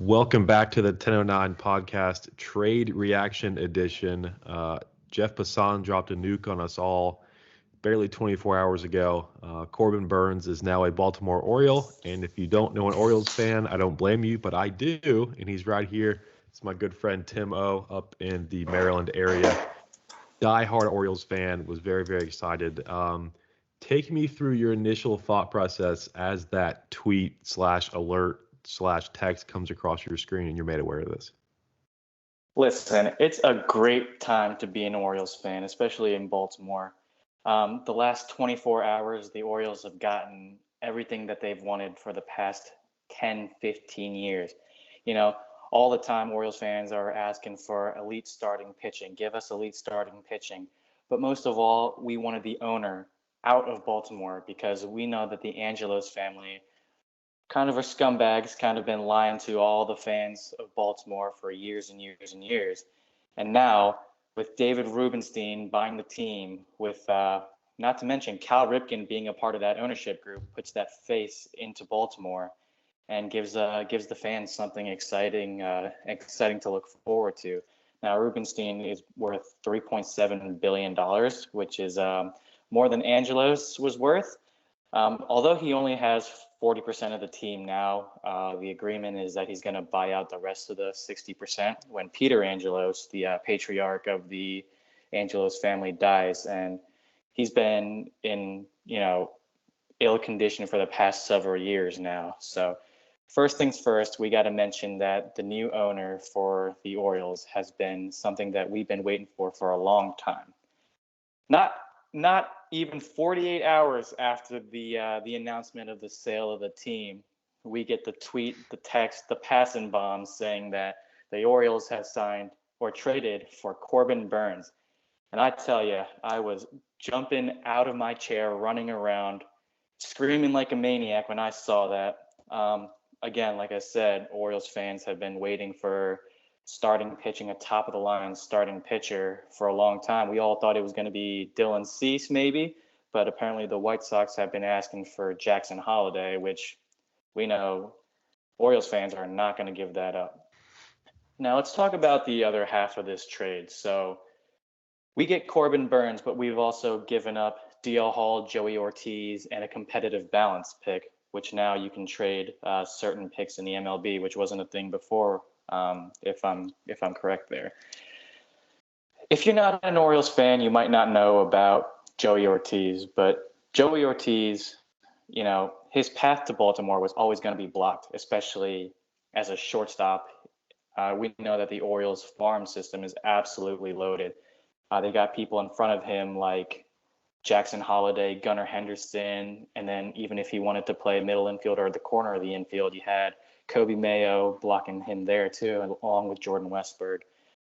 Welcome back to the 1009 podcast trade reaction edition. Jeff Passan dropped a nuke on us all barely 24 hours ago. Corbin Burnes is now a Baltimore Oriole. And if you don't know an Orioles fan, I don't blame you, but I do. And he's right here. It's my good friend Tim O up in the Maryland area. Diehard Orioles fan, was very, very excited. Take me through your initial thought process as that tweet slash alert slash text comes across your screen and you're made aware of this. Listen, it's a great time to be an Orioles fan, especially in Baltimore. The last 24 hours, the Orioles have gotten everything that they've wanted for the past 10, 15 years. You know, all the time Orioles fans are asking for elite starting pitching. Give us elite starting pitching. But most of all, we wanted the owner out of Baltimore because we know that the Angelos family kind of are scumbags, kind of been lying to all the fans of Baltimore for years and years and years. And now, with David Rubenstein buying the team, with not to mention Cal Ripken being a part of that ownership group, puts that face into Baltimore and gives the fans something exciting to look forward to. Now, Rubenstein is worth $3.7 billion, which is more than Angelos was worth. Although he only has 40% of the team now, the agreement is that he's going to buy out the rest of the 60% when Peter Angelos, the patriarch of the Angelos family, dies. And he's been in, ill condition for the past several years now. So first things first, we got to mention that the new owner for the Orioles has been something that we've been waiting for a long time. Not even 48 hours after the announcement of the sale of the team, we get the tweet, the text, the passing bomb saying that the Orioles have signed or traded for Corbin Burnes. And I tell you, I was jumping out of my chair, running around, screaming like a maniac when I saw that. Again, like I said, Orioles fans have been waiting for starting pitching, a top of the line starting pitcher for a long time. We all thought it was going to be Dylan Cease maybe, but apparently the White Sox have been asking for Jackson Holliday, which we know Orioles fans are not going to give that up. Now let's talk about the other half of this trade. So we get Corbin Burnes, but we've also given up DL Hall, Joey Ortiz, and a competitive balance pick, which now you can trade certain picks in the MLB, which wasn't a thing before. If I'm correct there. If you're not an Orioles fan, you might not know about Joey Ortiz, but Joey Ortiz, his path to Baltimore was always going to be blocked, especially as a shortstop. We know that the Orioles farm system is absolutely loaded. They got people in front of him like Jackson Holliday, Gunnar Henderson, and then even if he wanted to play middle infield or the corner of the infield, you had Kobe Mayo blocking him there too, along with Jordan Westburg.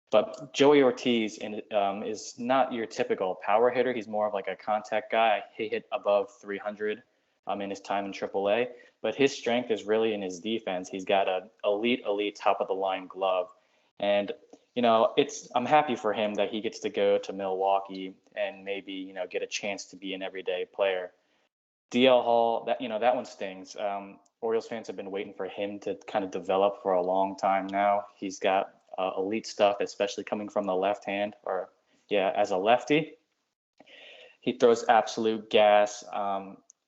But Joey Ortiz is not your typical power hitter. He's more of like a contact guy. He hit above 300 in his time in AAA. But his strength is really in his defense. He's got an elite top of the line glove. And, I'm happy for him that he gets to go to Milwaukee and maybe, get a chance to be an everyday player. DL Hall, that one stings. Orioles fans have been waiting for him to kind of develop for a long time now. He's got elite stuff, especially coming from the left hand, as a lefty. He throws absolute gas.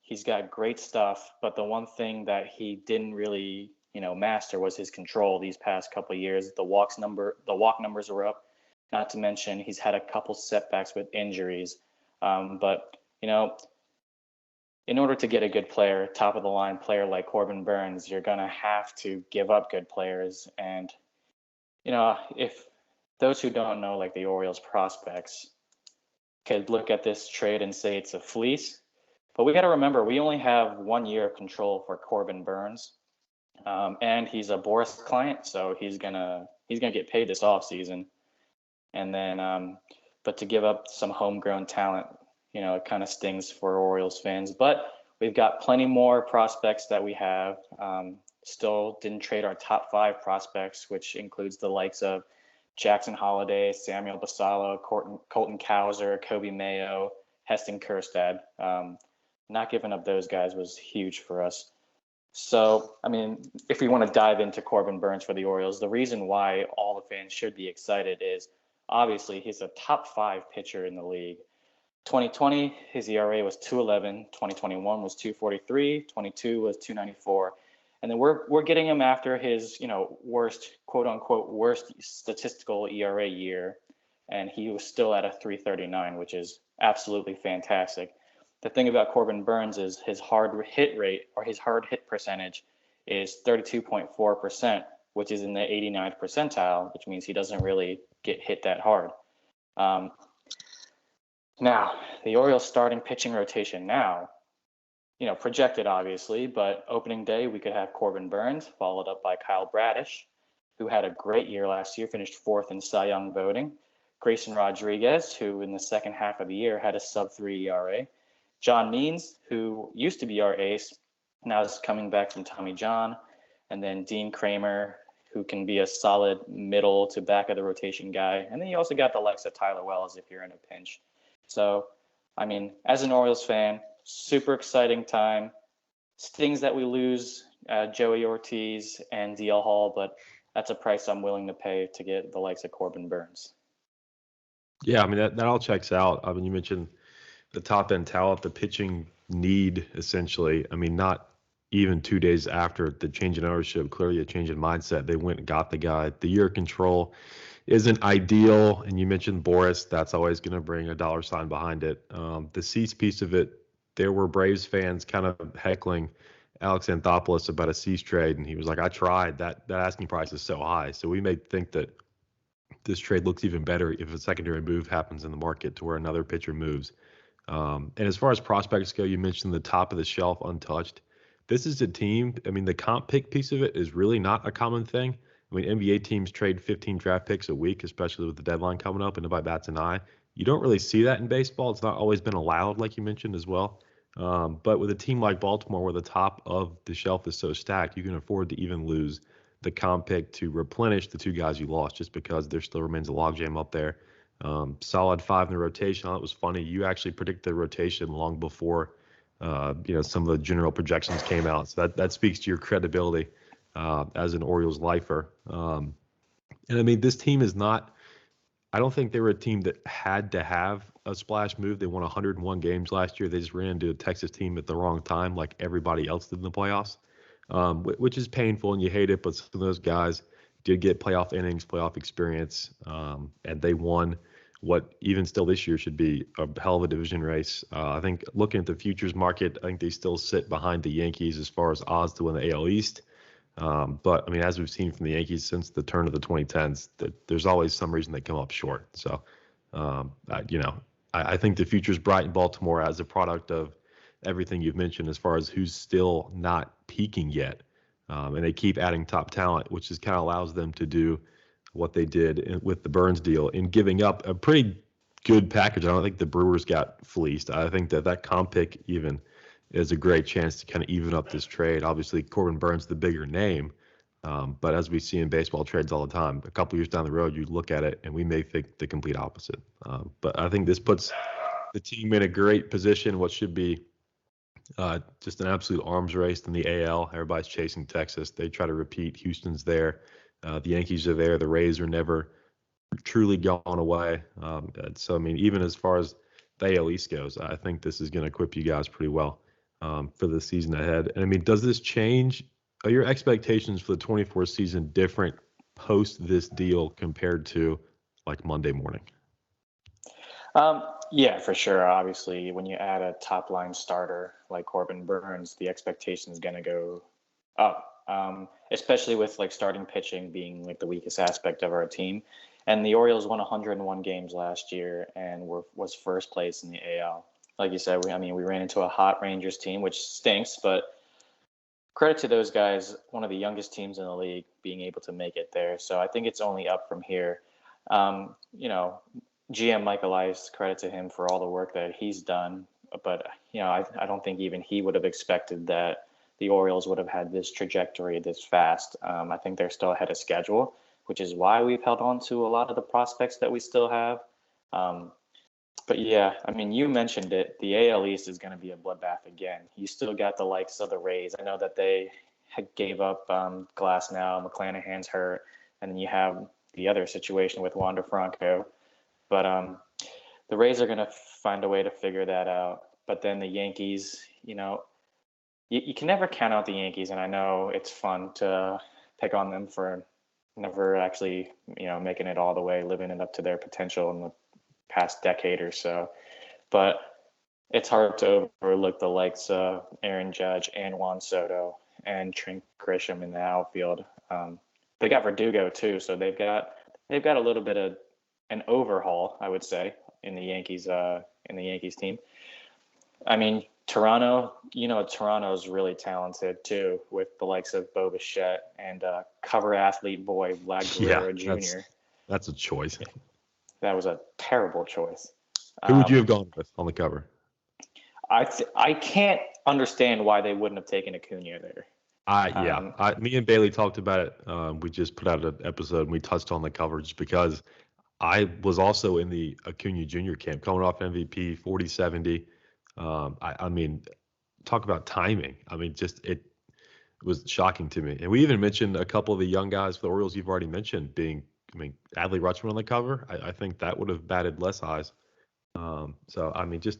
He's got great stuff, but the one thing that he didn't really, master was his control these past couple of years. The walk numbers are up. Not to mention he's had a couple setbacks with injuries. But in order to get a good player, top of the line player like Corbin Burnes, you're going to have to give up good players. And, if those who don't know, like the Orioles prospects, could look at this trade and say it's a fleece. But we got to remember, we only have 1 year of control for Corbin Burnes. And he's a Boris client, so he's gonna get paid this offseason. And then, but to give up some homegrown talent, it kind of stings for Orioles fans. But we've got plenty more prospects that we have. Still didn't trade our top 5 prospects, which includes the likes of Jackson Holliday, Samuel Basallo, Colton Cowser, Kobe Mayo, Heston Kjerstad. Not giving up those guys was huge for us. So, I mean, if we want to dive into Corbin Burnes for the Orioles, the reason why all the fans should be excited is obviously he's a top 5 pitcher in the league. 2020, his ERA was 2.11. 2021 was 2.43. 22 was 2.94. And then we're getting him after his, worst, quote unquote, worst statistical ERA year. And he was still at a 3.39, which is absolutely fantastic. The thing about Corbin Burnes is his hard hit rate, or his hard hit percentage, is 32.4%, which is in the 89th percentile, which means he doesn't really get hit that hard. Now, the Orioles starting pitching rotation now, projected obviously, but opening day we could have Corbin Burnes, followed up by Kyle Bradish, who had a great year last year, finished 4th in Cy Young voting. Grayson Rodriguez, who in the second half of the year had a sub-3 ERA. John Means, who used to be our ace, now is coming back from Tommy John. And then Dean Kramer, who can be a solid middle to back of the rotation guy. And then you also got the likes of Tyler Wells if you're in a pinch. So, I mean, as an Orioles fan, super exciting time. Stings that we lose Joey Ortiz and DL Hall, but that's a price I'm willing to pay to get the likes of Corbin Burnes. Yeah, I mean, that all checks out. I mean, you mentioned the top end talent, the pitching need, essentially. I mean, not even 2 days after the change in ownership, clearly a change in mindset. They went and got the guy. The year control isn't ideal. And you mentioned Boris. That's always going to bring a dollar sign behind it. The Cease piece of it, there were Braves fans kind of heckling Alex Anthopoulos about a Cease trade. And he was like, I tried. That asking price is so high. So we may think that this trade looks even better if a secondary move happens in the market to where another pitcher moves. And as far as prospects go, you mentioned the top of the shelf untouched. This is a team. I mean, the comp pick piece of it is really not a common thing. I mean, NBA teams trade 15 draft picks a week, especially with the deadline coming up and by bats and eye. You don't really see that in baseball. It's not always been allowed, like you mentioned as well. But with a team like Baltimore, where the top of the shelf is so stacked, you can afford to even lose the comp pick to replenish the 2 guys you lost, just because there still remains a logjam up there. Solid 5 in the rotation. That was funny. You actually predicted the rotation long before some of the general projections came out. So that speaks to your credibility as an Orioles lifer. And I mean, this team is not. I don't think they were a team that had to have a splash move. They won 101 games last year. They just ran into a Texas team at the wrong time, like everybody else did in the playoffs, which is painful and you hate it. But some of those guys did get playoff innings, playoff experience, and they won what even still this year should be a hell of a division race. I think looking at the futures market, I think they still sit behind the Yankees as far as odds to win the AL East. But I mean, as we've seen from the Yankees since the turn of the 2010s, that there's always some reason they come up short. So, I think the future's bright in Baltimore as a product of everything you've mentioned as far as who's still not peaking yet. And they keep adding top talent, which just kind of allows them to do what they did with the Burnes deal in giving up a pretty good package. I don't think the Brewers got fleeced. I think that comp pick even is a great chance to kind of even up this trade. Obviously, Corbin Burnes, the bigger name, but as we see in baseball trades all the time, a couple years down the road, you look at it and we may think the complete opposite. But I think this puts the team in a great position, what should be just an absolute arms race in the AL. Everybody's chasing Texas. They try to repeat. Houston's there. The Yankees are there. The Rays are never truly gone away. So, I mean, even as far as the AL East goes, I think this is going to equip you guys pretty well for the season ahead. And, I mean, does this change? Are your expectations for the 24 season different post this deal compared to, like, Monday morning? Yeah, for sure. Obviously, when you add a top line starter like Corbin Burnes, the expectation is going to go up, especially with like starting pitching being like the weakest aspect of our team. And the Orioles won 101 games last year and was first place in the AL. Like you said, we ran into a hot Rangers team, which stinks, but credit to those guys, one of the youngest teams in the league, being able to make it there. So I think it's only up from here. GM Michael Ice, credit to him for all the work that he's done. But, I don't think even he would have expected that the Orioles would have had this trajectory this fast. I think they're still ahead of schedule, which is why we've held on to a lot of the prospects that we still have. But yeah, I mean, you mentioned it. The AL East is going to be a bloodbath again. You still got the likes of the Rays. I know that they gave up Glass now. McClanahan's hurt, and then you have the other situation with Wander Franco. But the Rays are going to find a way to figure that out. But then the Yankees, you can never count out the Yankees, and I know it's fun to pick on them for never actually, making it all the way, living it up to their potential in the past decade or so. But it's hard to overlook the likes of Aaron Judge and Juan Soto and Trent Grisham in the outfield. They got Verdugo too, so they've got a little bit of an overhaul, I would say, in the Yankees team. I mean, Toronto, Toronto's really talented too, with the likes of Bo Bichette and cover athlete boy Vlad Guerrero Jr. That's a choice. That was a terrible choice. Who would you have gone with on the cover? I can't understand why they wouldn't have taken Acuna there. Me and Bailey talked about it. We just put out an episode and we touched on the coverage because I was also in the Acuna Jr. camp, coming off MVP, 40-70. I mean, talk about timing. I mean, it was shocking to me. And we even mentioned a couple of the young guys for the Orioles you've already mentioned being, Adley Rutschman on the cover. I think that would have batted less eyes. Just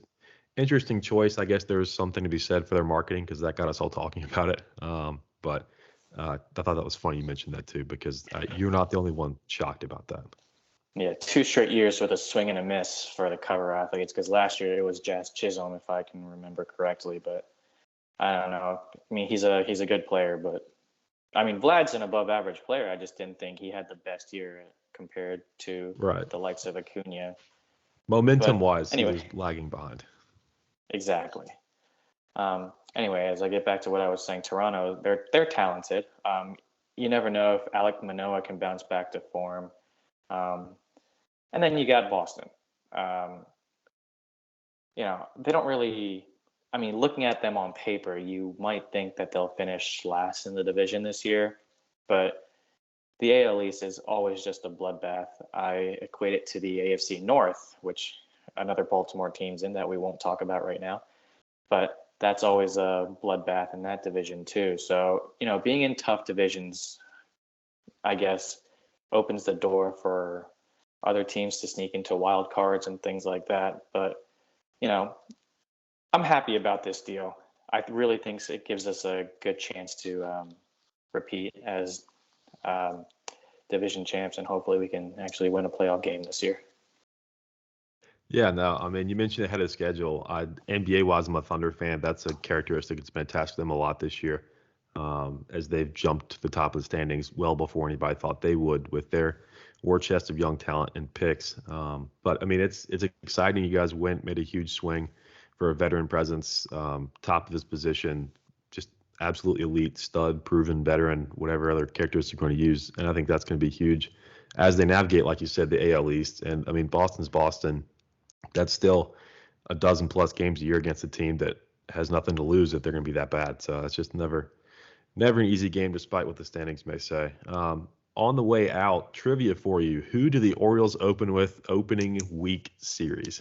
interesting choice. I guess there's something to be said for their marketing because that got us all talking about it. But I thought that was funny you mentioned that too because you're not the only one shocked about that. Yeah, 2 straight years with a swing and a miss for the cover athletes because last year it was Jazz Chisholm, if I can remember correctly. But I don't know. I mean, he's a good player, but I mean, Vlad's an above average player. I just didn't think he had the best year compared to the likes of Acuna. Momentum-wise, anyway, he was lagging behind. Exactly. Anyway, as I get back to what I was saying, Toronto, they're talented. You never know if Alek Manoah can bounce back to form. And then you got Boston. They don't really. I mean, looking at them on paper, you might think that they'll finish last in the division this year, but the AL East is always just a bloodbath. I equate it to the AFC North, which another Baltimore team's in that we won't talk about right now, but that's always a bloodbath in that division too. So, being in tough divisions, I guess, opens the door for other teams to sneak into wild cards and things like that. But, I'm happy about this deal. I really think it gives us a good chance to repeat as division champs, and hopefully we can actually win a playoff game this year. Yeah, no, I mean, you mentioned ahead of schedule. NBA-wise, I'm a Thunder fan. That's a characteristic that's been attached to them a lot this year, as they've jumped to the top of the standings well before anybody thought they would with their war chest of young talent and picks. But, I mean, it's exciting. You guys made a huge swing for a veteran presence, top of his position, just absolutely elite, stud, proven veteran, whatever other characteristics you're going to use. And I think that's going to be huge as they navigate, like you said, the AL East. And, I mean, Boston's Boston. That's still a dozen plus games a year against a team that has nothing to lose if they're going to be that bad. So it's just never an easy game, despite what the standings may say. On the way out, trivia for you. Who do the Orioles open with opening day series?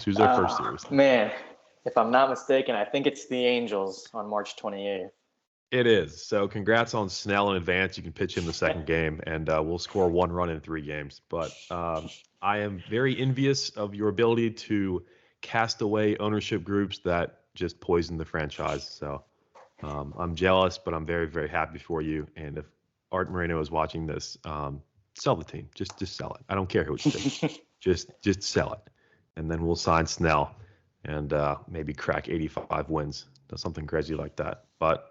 Who's their first series? Man, if I'm not mistaken, I think it's the Angels on March 28th. It is. So congrats on Snell in advance. You can pitch him the second game, and we'll score 1 run in 3 games. But I am very envious of your ability to cast away ownership groups that just poison the franchise. So I'm jealous, but I'm very, very happy for you. And if Art Moreno is watching this, sell the team. Just sell it. I don't care who it's to. just sell it. And then we'll sign Snell and maybe crack 85 wins. Something crazy like that. But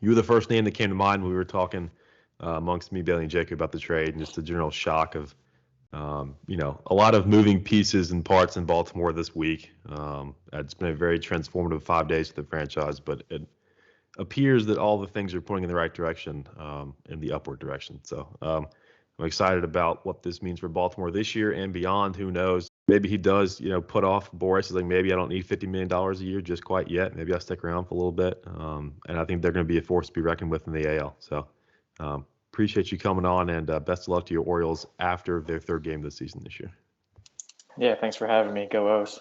you were the first name that came to mind when we were talking amongst me, Bailey, and Jacob about the trade, and just the general shock of, a lot of moving pieces and parts in Baltimore this week. It's been a very transformative 5 days for the franchise, but it appears that all the things are pointing in the right direction, in the upward direction. So I'm excited about what this means for Baltimore this year and beyond. Who knows? Maybe he does, put off Boris. He's like, maybe I don't need $50 million a year just quite yet. Maybe I'll stick around for a little bit. And I think they're going to be a force to be reckoned with in the AL. So appreciate you coming on, and best of luck to your Orioles after their 3rd game of the season this year. Yeah, thanks for having me. Go O's.